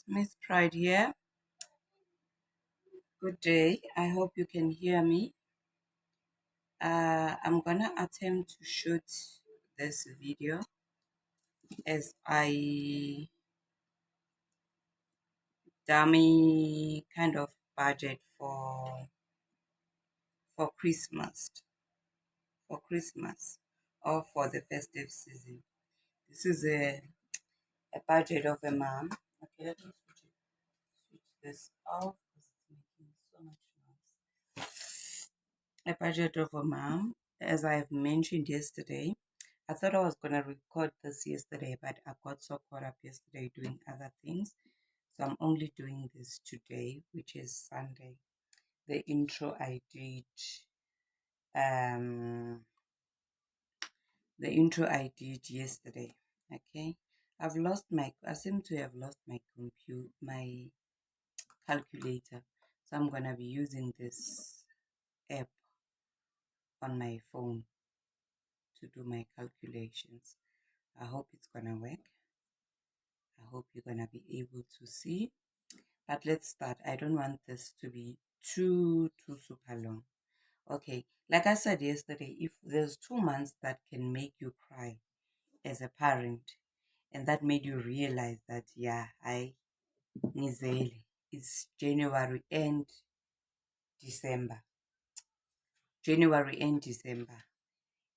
Miss Pride here. Good day. I hope you can hear me. I'm gonna attempt to shoot this video as I dummy kind of budget for Christmas, for Christmas or for the festive season. This is a budget of a mom. Okay, let me switch this off because it's making so much noise. A budget of a mom, as I've mentioned yesterday. I thought I was going to record this yesterday, but I got so caught up yesterday doing other things. So I'm only doing this today, which is Sunday. The intro I did, um, the intro I did yesterday. Okay. I seem to have lost my calculator. So I'm going to be using this app on my phone to do my calculations. I hope it's going to work. I hope you're going to be able to see. But let's start. I don't want this to be too super long. Okay, like I said yesterday, if there's 2 months that can make you cry as a parent, and that made you realize that I nizeli. It's January and December. January and December.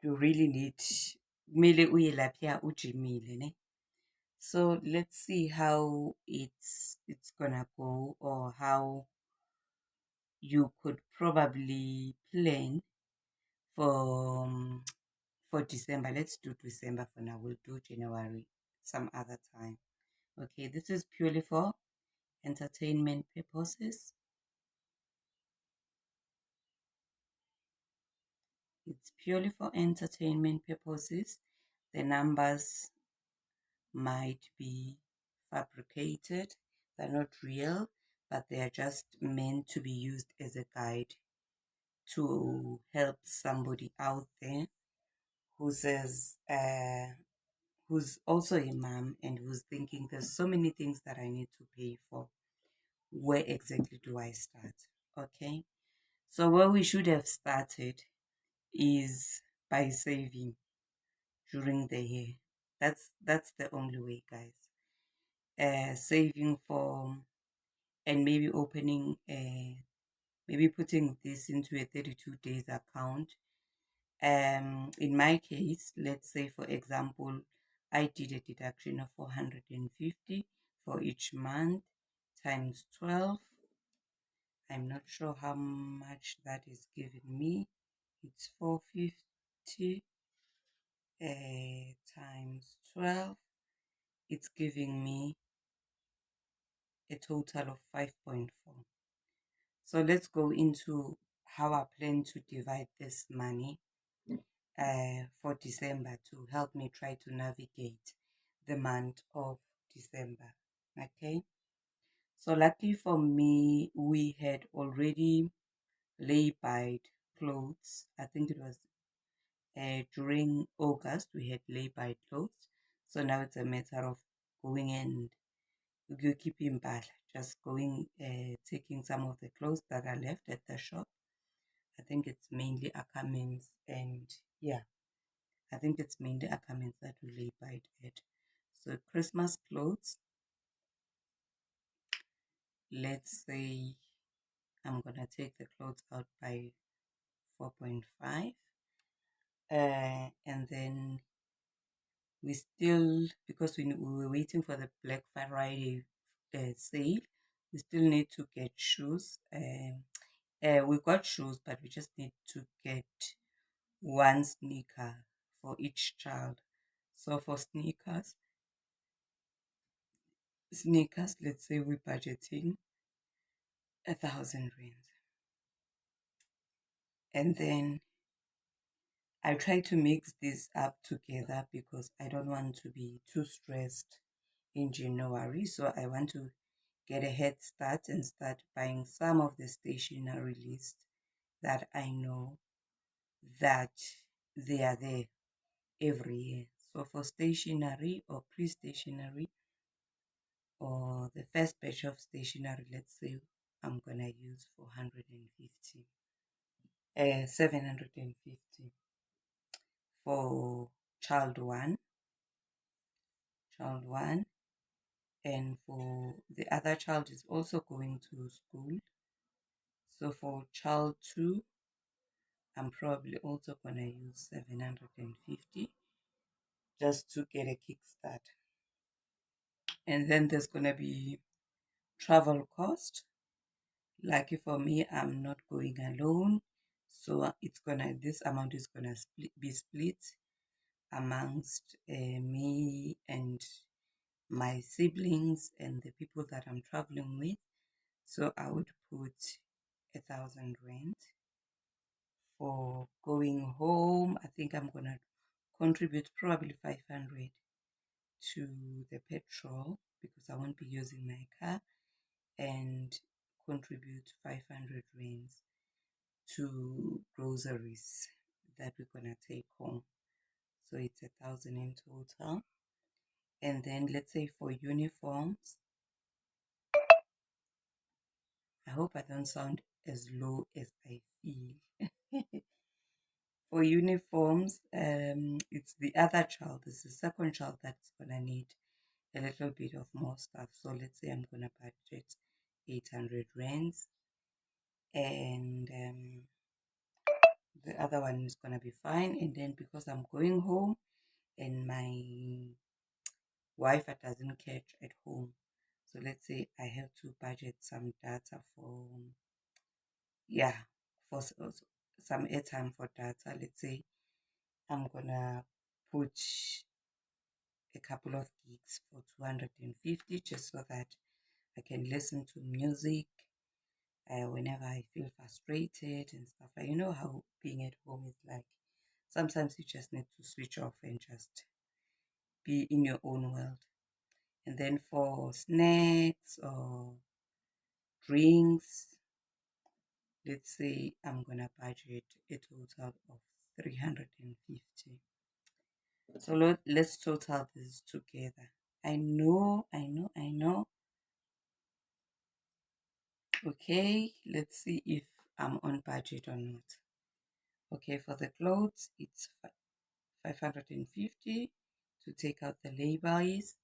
You really need kumele uye lapha ujimile, ne? So let's see how it's gonna go, or how you could probably plan for for December. Let's do December for now. We'll do January some other time. Okay, this is purely for entertainment purposes. It's purely for entertainment purposes. The numbers might be fabricated. They're not real, but they are just meant to be used as a guide to help somebody out there who says, who's also a mom and who's thinking there's so many things that I need to pay for. Where exactly do I start? Okay. So where we should have started is by saving during the year. That's the only way, guys. Saving for, and maybe opening maybe putting this into a 32 days account. In my case, let's say for example, I did a deduction of 450 for each month times 12. I'm not sure how much that is giving me. It's 450 times 12. It's giving me a total of 5.4. So let's go into how I plan to divide this money for December to help me try to navigate the month of December. Okay. So lucky for me, we had already lay-byed clothes. I think it was during August we had lay-byed clothes. So now it's a matter of going and keeping back, just going, taking some of the clothes that are left at the shop. I think it's mainly Akamins, and yeah, I think it's mainly Akamins that we lay-byed at. So Christmas clothes, let's say I'm gonna take the clothes out by 4.5, and then we still, because we were waiting for the Black Friday sale, we still need to get shoes. We got shoes, but we just need to get one sneaker for each child. So for sneakers, let's say we're budgeting 1,000 rand, and then I try to mix this up together because I don't want to be too stressed in January. So I want to get a head start and start buying some of the stationery list that I know that they are there every year. So for stationery or pre-stationery, or the first batch of stationery, let's say I'm gonna use 450, 750 for child one, and for the other child is also going to school. So for child two, I'm probably also gonna use 750 just to get a kickstart. And then there's gonna be travel cost. Lucky for me, I'm not going alone, so this amount is gonna be split amongst me and my siblings and the people that I'm traveling with. So I would put 1,000 rand for going home. I think I'm gonna contribute probably 500 to the petrol because I won't be using my car, and contribute 500 rands to groceries that we're gonna take home. So it's 1,000 in total. And then let's say for uniforms, I hope I don't sound as low as I feel. For uniforms, it's the other child, it's the second child that's gonna need a little bit of more stuff. So let's say I'm gonna budget 800 rands, and the other one is gonna be fine. And then because I'm going home and my Wi-Fi doesn't catch at home, so let's say I have to budget some data for, yeah, for some airtime for data. Let's say I'm gonna put a couple of gigs for 250 just so that I can listen to music whenever I feel frustrated and stuff. Like, you know how being at home is like. Sometimes you just need to switch off and just be in your own world. And then for snacks or drinks, let's say I'm gonna budget a total of 350. So let's total this together. I know. Okay, let's see if I'm on budget or not. Okay, for the clothes, it's 550 to take out the labels.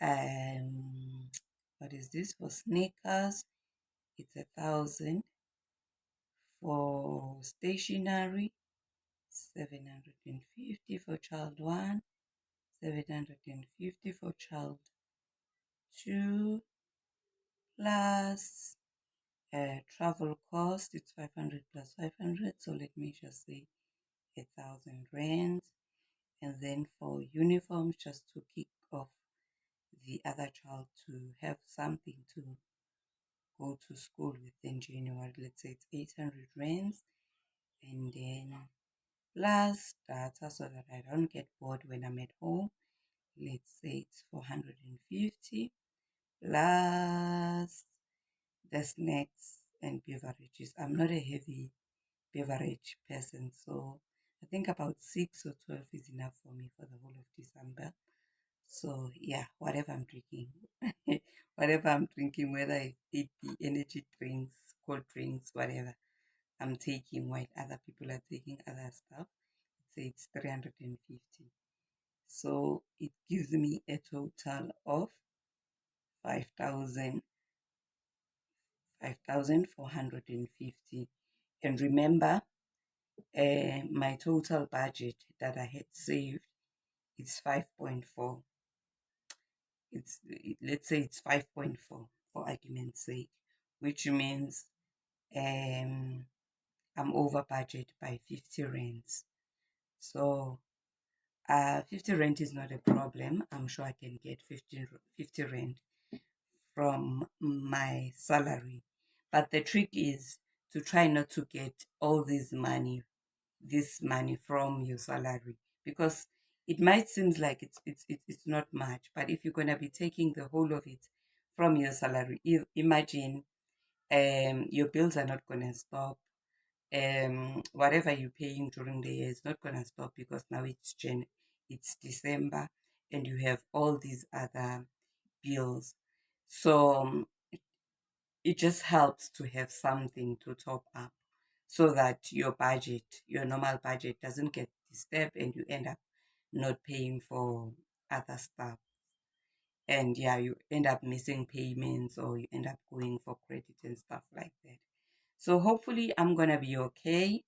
Um, what is this? For sneakers, it's 1,000. For stationery, 750 for child one, 750 for child two, plus travel cost, it's 500 plus 500. So let me just say 1,000 rands. And then for uniforms, just to kick off the other child to have something to go to school within January, let's say it's 800 rands. And then plus data so that I don't get bored when I'm at home, let's say it's 450 plus the snacks and beverages. I'm not a heavy beverage person, so I think about 6 or 12 is enough for me for the whole of December. So yeah, whatever I'm drinking, whatever I'm drinking, whether it be energy drinks, cold drinks, whatever I'm taking, while other people are taking other stuff, say it's 350. So it gives me a total of 5,000, 5,450. And remember, my total budget that I had saved is 5.4. Let's say it's 5.4 for argument's sake, which means um I'm over budget by 50 rands. So 50 rand is not a problem. I'm sure I can get 50 rand from my salary. But the trick is to try not to get all this money from your salary, because it might seem like it's not much, but if you're gonna be taking the whole of it from your salary, imagine your bills are not gonna stop. Whatever you're paying during the year is not gonna stop because now it's December and you have all these other bills. So it just helps to have something to top up so that your budget, your normal budget, doesn't get disturbed and you end up not paying for other stuff. And yeah, you end up missing payments or you end up going for credit and stuff like that. So hopefully I'm gonna be okay.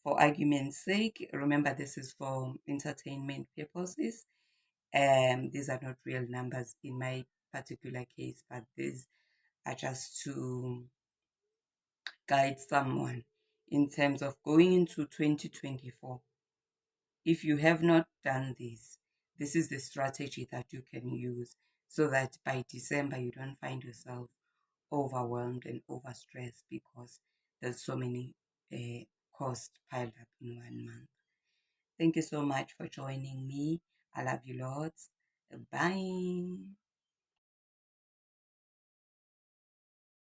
For argument's sake, remember this is for entertainment purposes. These are not real numbers in my particular case, but these are just to guide someone in terms of going into 2024. If you have not done this is the strategy that you can use so that by December you don't find yourself overwhelmed and overstressed because there's so many costs piled up in 1 month. Thank you so much for joining me. I love you lots. Bye.